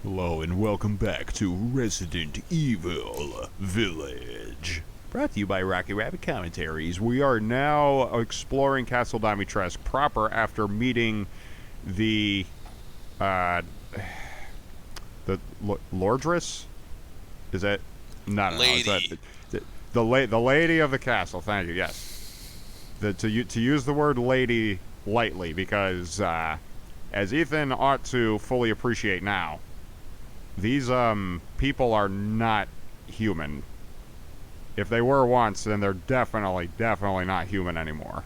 Hello and welcome back to Resident Evil Village. Brought to you by Rocky Rabbit Commentaries. We are now exploring Castle Dimitrescu proper after meeting the Lordress? Is that no, lady? No, is that the lady of the castle? Thank you. Yes. To use the word lady lightly because as Ethan ought to fully appreciate now, these people are not human. If they were once, then they're definitely not human anymore.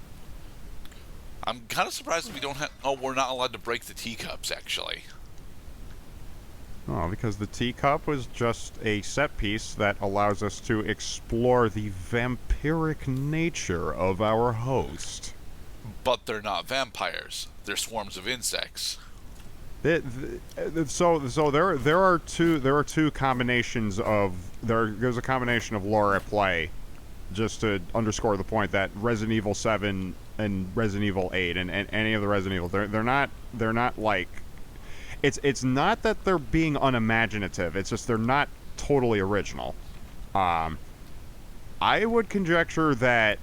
I'm kind of surprised we don't have. Oh, we're not allowed to break the teacups, actually. Oh, because the teacup was just a set piece that allows us to explore the vampiric nature of our host. But they're not vampires. They're swarms of insects. So there are two combinations of there's a combination of lore at play, just to underscore the point that Resident Evil 7 and Resident Evil 8 and any of the Resident Evil they're not like it's not that they're being unimaginative. It's just they're not totally original. I would conjecture that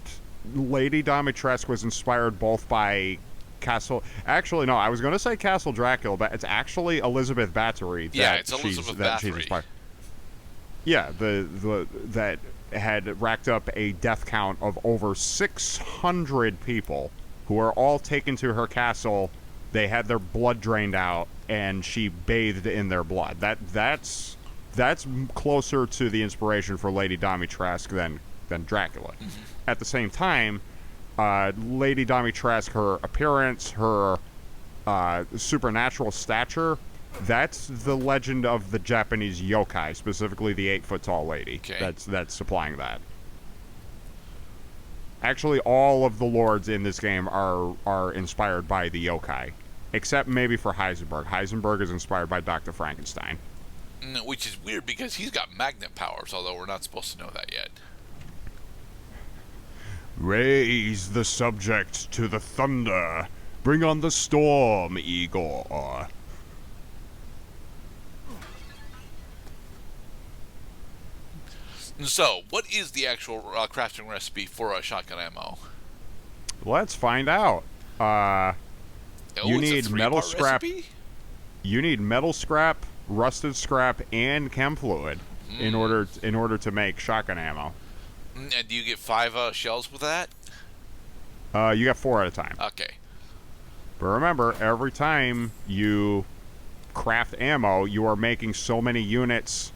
Lady Dimitrescu was inspired both by Castle. Actually, no. I was going to say Castle Dracula, but it's actually Elizabeth Bathory. Yeah, it's Elizabeth Bathory. Yeah, that had racked up a death count of over 600 people who were all taken to her castle. They had their blood drained out, and she bathed in their blood. That's closer to the inspiration for Lady Dimitrescu than Dracula. Mm-hmm. At the same time, Lady Dimitrescu, her appearance, her supernatural stature, that's the legend of the Japanese yokai, specifically the 8-foot-tall lady. Okay. That's supplying that. Actually, all of the lords in this game are inspired by the yokai, except maybe for Heisenberg. Heisenberg is inspired by Dr. Frankenstein. Which is weird because he's got magnet powers, although we're not supposed to know that yet. Raise the subject to the thunder. Bring on the storm, Igor. So, what is the actual crafting recipe for shotgun ammo? Let's find out. You need metal scrap. Recipe? You need metal scrap, rusted scrap, and chem fluid in order to make shotgun ammo. And do you get 5 shells with that? You got 4 at a time. Okay. But remember, every time you craft ammo, you are making so many units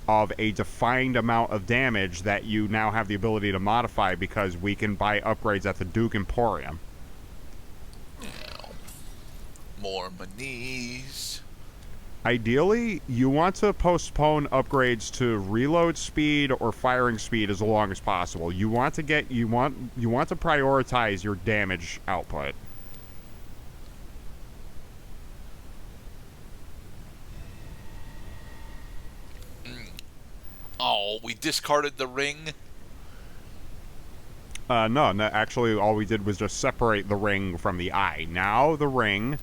of a defined amount of damage that you now have the ability to modify because we can buy upgrades at the Duke Emporium. Now, more monies. Ideally, you want to postpone upgrades to reload speed or firing speed as long as possible. You want to prioritize your damage output. Oh, we discarded the ring? No, actually, all we did was just separate the ring from the eye. Now the ring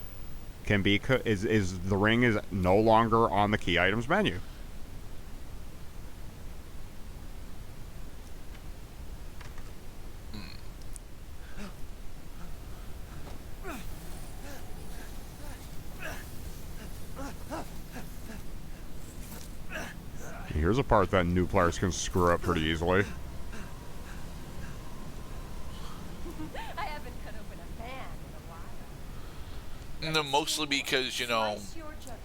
can be the ring is no longer on the key items menu. Here's a part that new players can screw up pretty easily. I haven't cut open a man in a while. No, mostly because, you know... Slice your jugular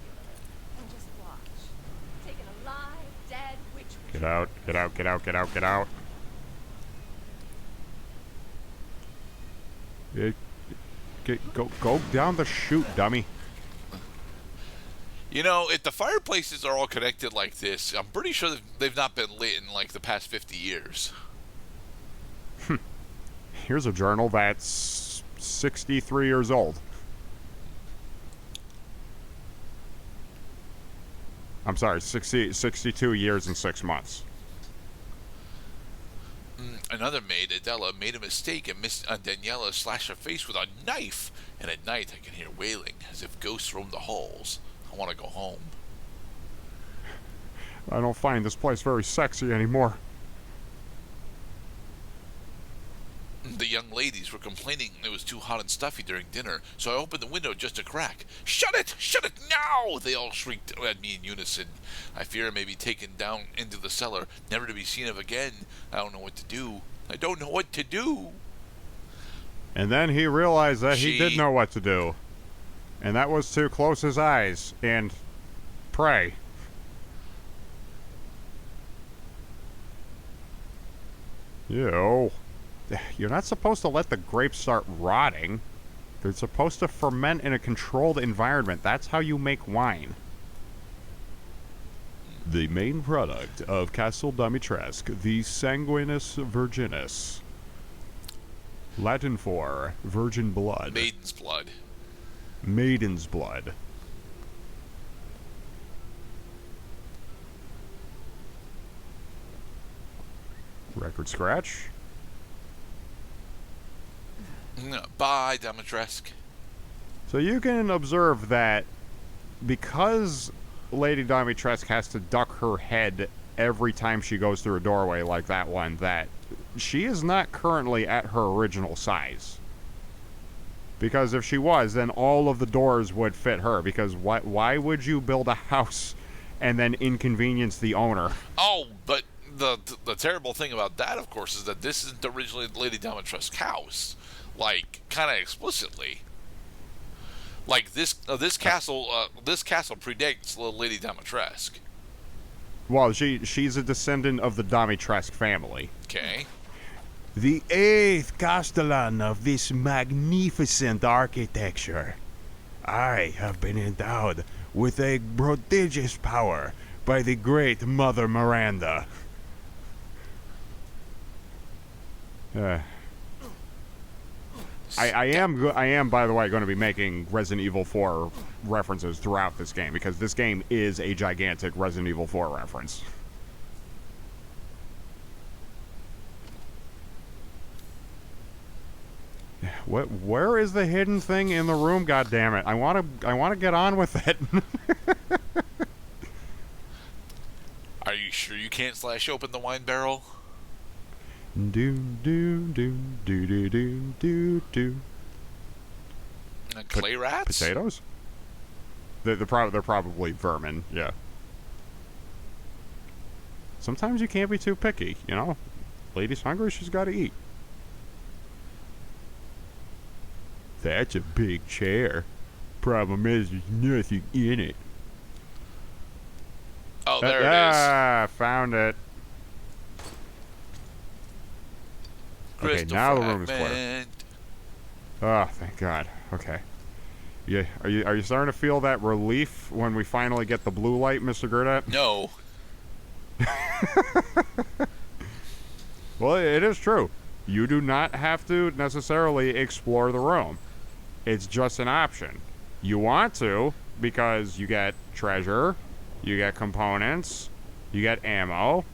and just watch. Taking a live, dead witch. Get out, get out, get out, get out, get out. Go down the chute, dummy. You know, if the fireplaces are all connected like this, I'm pretty sure they've not been lit in, like, the past 50 years. Here's a journal that's 63 years old. I'm sorry, 62 years and 6 months. Another maid, Adela, made a mistake and Miss Daniela slashed her face with a knife. And at night, I can hear wailing, as if ghosts roam the halls. I want to go home. I don't find this place very sexy anymore. The young ladies were complaining it was too hot and stuffy during dinner, so I opened the window just a crack. Shut it! Shut it now! They all shrieked at me in unison. I fear I may be taken down into the cellar, never to be seen of again. I don't know what to do. I don't know what to do. And then he realized that he She- did know what to do. And that was to close his eyes and pray. You're not supposed to let the grapes start rotting. They're supposed to ferment in a controlled environment. That's how you make wine. The main product of Castle Dimitrescu, the Sanguinus Virginis. Latin for virgin blood. Maiden's blood. Maiden's blood. Record scratch. Bye, Dimitrescu. So you can observe that because Lady Dimitrescu has to duck her head every time she goes through a doorway like that one, that she is not currently at her original size. Because if she was, then all of the doors would fit her. Because why would you build a house and then inconvenience the owner? Oh, but the terrible thing about that, of course, is that this isn't originally Lady Dimitrescu's house. Like, kind of explicitly. Like, this castle predates Lady Dimitrescu. Well, she's a descendant of the Dimitrescu family. Okay. The 8th castellan of this magnificent architecture. I have been endowed with a prodigious power by the great Mother Miranda. I am, by the way, going to be making Resident Evil 4 references throughout this game, because this game is a gigantic Resident Evil 4 reference. Where is the hidden thing in the room? God damn it! I want to get on with it. Are you sure you can't slash open the wine barrel? Do do do do do do do do. Clay rats? Potatoes? They're probably vermin. Yeah. Sometimes you can't be too picky, you know. Lady's hungry, she's got to eat. That's a big chair. Problem is, there's nothing in it. Oh, there it is. Ah, found it. Okay, now the room is clear. Fragment. Oh, thank God. Okay. Yeah, are you starting to feel that relief when we finally get the blue light, Mr. Gerdat? No. Well, it is true. You do not have to necessarily explore the room. It's just an option. You want to because you get treasure, you get components, you get ammo.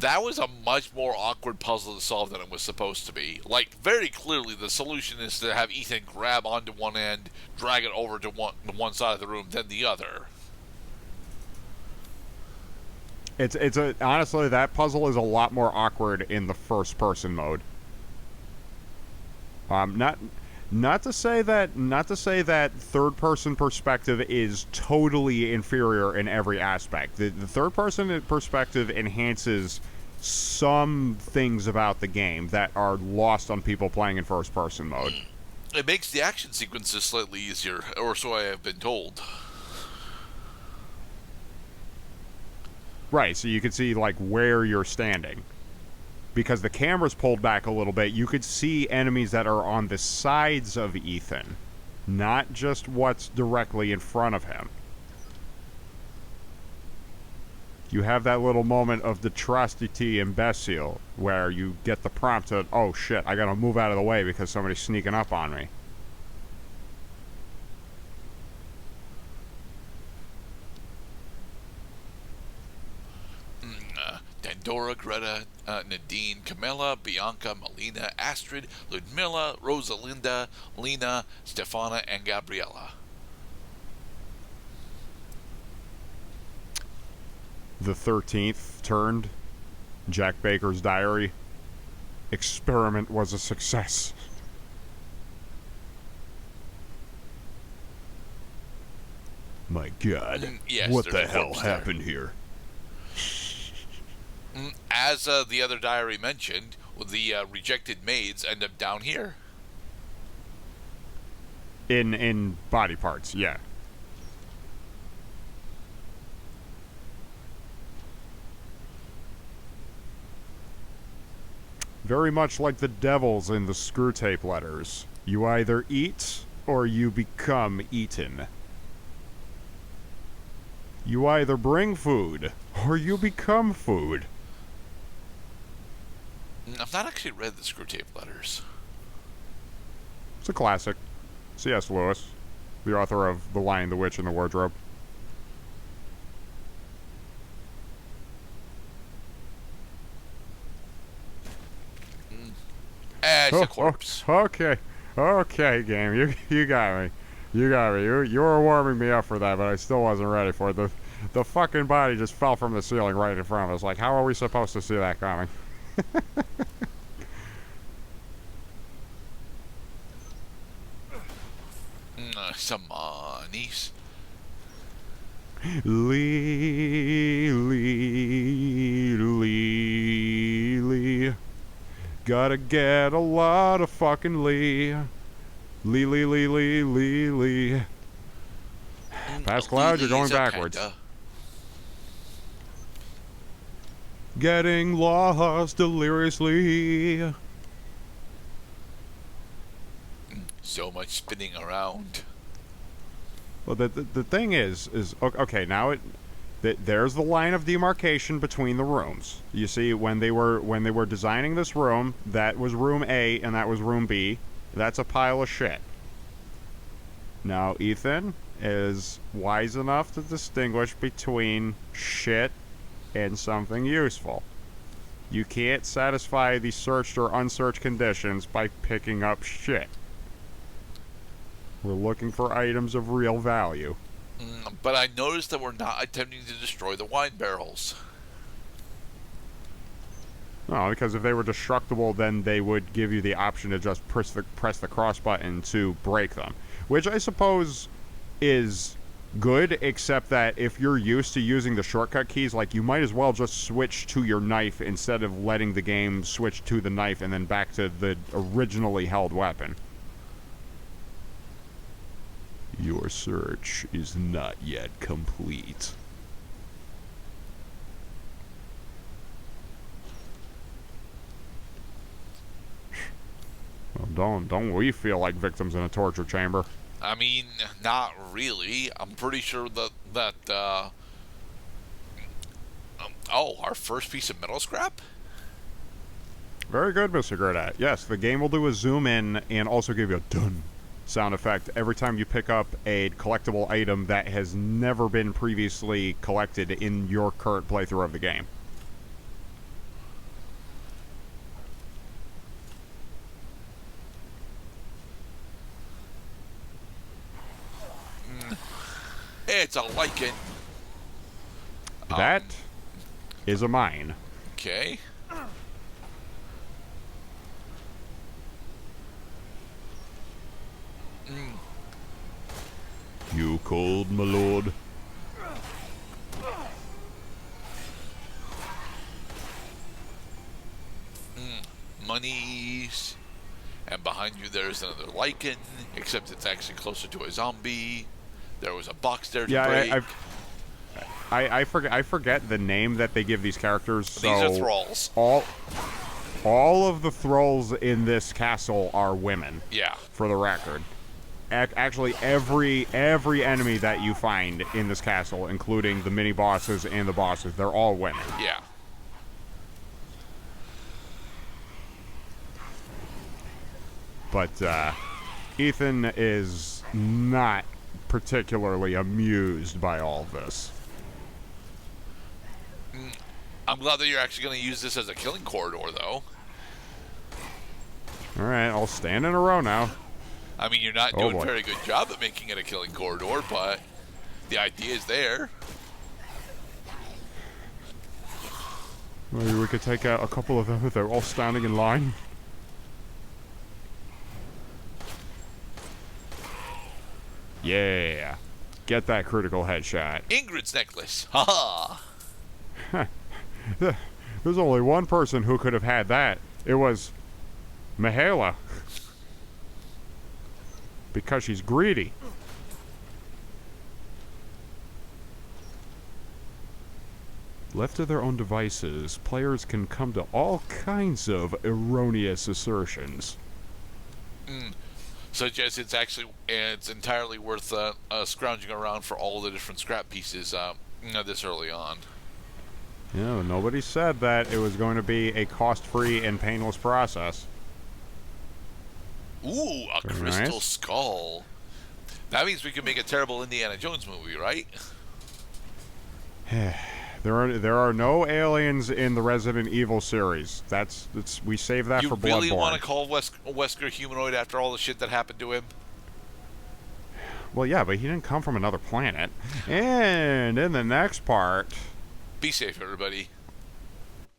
That was a much more awkward puzzle to solve than it was supposed to be. Like, very clearly, the solution is to have Ethan grab onto one end, drag it over to one side of the room, then the other. Honestly, that puzzle is a lot more awkward in the first-person mode. Not to say that third-person perspective is totally inferior in every aspect. The third-person perspective enhances some things about the game that are lost on people playing in first-person mode. It makes the action sequences slightly easier, or so I have been told. Right, so you can see, like, where you're standing. Because the camera's pulled back a little bit, you could see enemies that are on the sides of Ethan, not just what's directly in front of him. You have that little moment of detrosity imbecile, where you get the prompt to, oh shit, I gotta move out of the way because somebody's sneaking up on me. Dora, Greta, Nadine, Camilla, Bianca, Melina, Astrid, Ludmilla, Rosalinda, Lena, Stefana, and Gabriella. The 13th turned. Jack Baker's diary. Experiment was a success. My God. Yes, what there's the a hell corpse there. happened here? As the other diary mentioned, the rejected maids end up down here. In body parts, yeah. Very much like the devils in the screw tape letters. You either eat or you become eaten. You either bring food or you become food. I've not actually read the screw tape letters. It's a classic. C.S. Lewis, the author of The Lion, the Witch, and the Wardrobe. It's a corpse. Okay, game. You got me. You got me. You were warming me up for that, but I still wasn't ready for it. The fucking body just fell from the ceiling right in front of us. Like, how are we supposed to see that coming? Some monies. Lee. Gotta get a lot of fucking Lee. Lee. Past cloud, you're going backwards. Getting lost deliriously. So much spinning around. Well, the thing is okay. Now there's the line of demarcation between the rooms. You see, when they were designing this room, that was room A and that was room B. That's a pile of shit. Now Ethan is wise enough to distinguish between shit and something useful. You can't satisfy the searched or unsearched conditions by picking up shit. We're looking for items of real value. But I noticed that we're not attempting to destroy the wine barrels. No, because if they were destructible, then they would give you the option to just press the cross button to break them. Which I suppose is good, except that if you're used to using the shortcut keys, like, you might as well just switch to your knife instead of letting the game switch to the knife and then back to the originally held weapon. Your search is not yet complete. Well, don't we feel like victims in a torture chamber? I mean, not really. I'm pretty sure that our first piece of metal scrap? Very good, Mr. Gradette. Yes, the game will do a zoom in and also give you a dun sound effect every time you pick up a collectible item that has never been previously collected in your current playthrough of the game. It's a lichen. That is a mine. Okay. You cold, my lord? Monies. And behind you there's another lichen, except it's actually closer to a zombie. There was a box there to break. I forget the name that they give these characters. So these are thralls. All of the thralls in this castle are women. Yeah. For the record. Actually, every enemy that you find in this castle, including the mini bosses and the bosses, they're all women. Yeah. But Ethan is not particularly amused by all this. I'm glad that you're actually going to use this as a killing corridor, though. All right, I'll stand in a row now. I mean, you're not doing a very good job at making it a killing corridor, but the idea is there. Maybe we could take out a couple of them if they're all standing in line. Yeah. Get that critical headshot. Ingrid's necklace. Ha ha. There's only one person who could have had that. It was Mihaela. Because she's greedy. Left to their own devices, players can come to all kinds of erroneous assertions. Such as it's entirely worth scrounging around for all the different scrap pieces this early on. Yeah, nobody said that it was going to be a cost-free and painless process. Ooh, a Very crystal nice. skull. That means we can make a terrible Indiana Jones movie, right? There are no aliens in the Resident Evil series. We save that You for really Bloodborne. want to call Wesker humanoid after all the shit that happened to him? Well, yeah, but he didn't come from another planet. And in the next part, Be safe, everybody.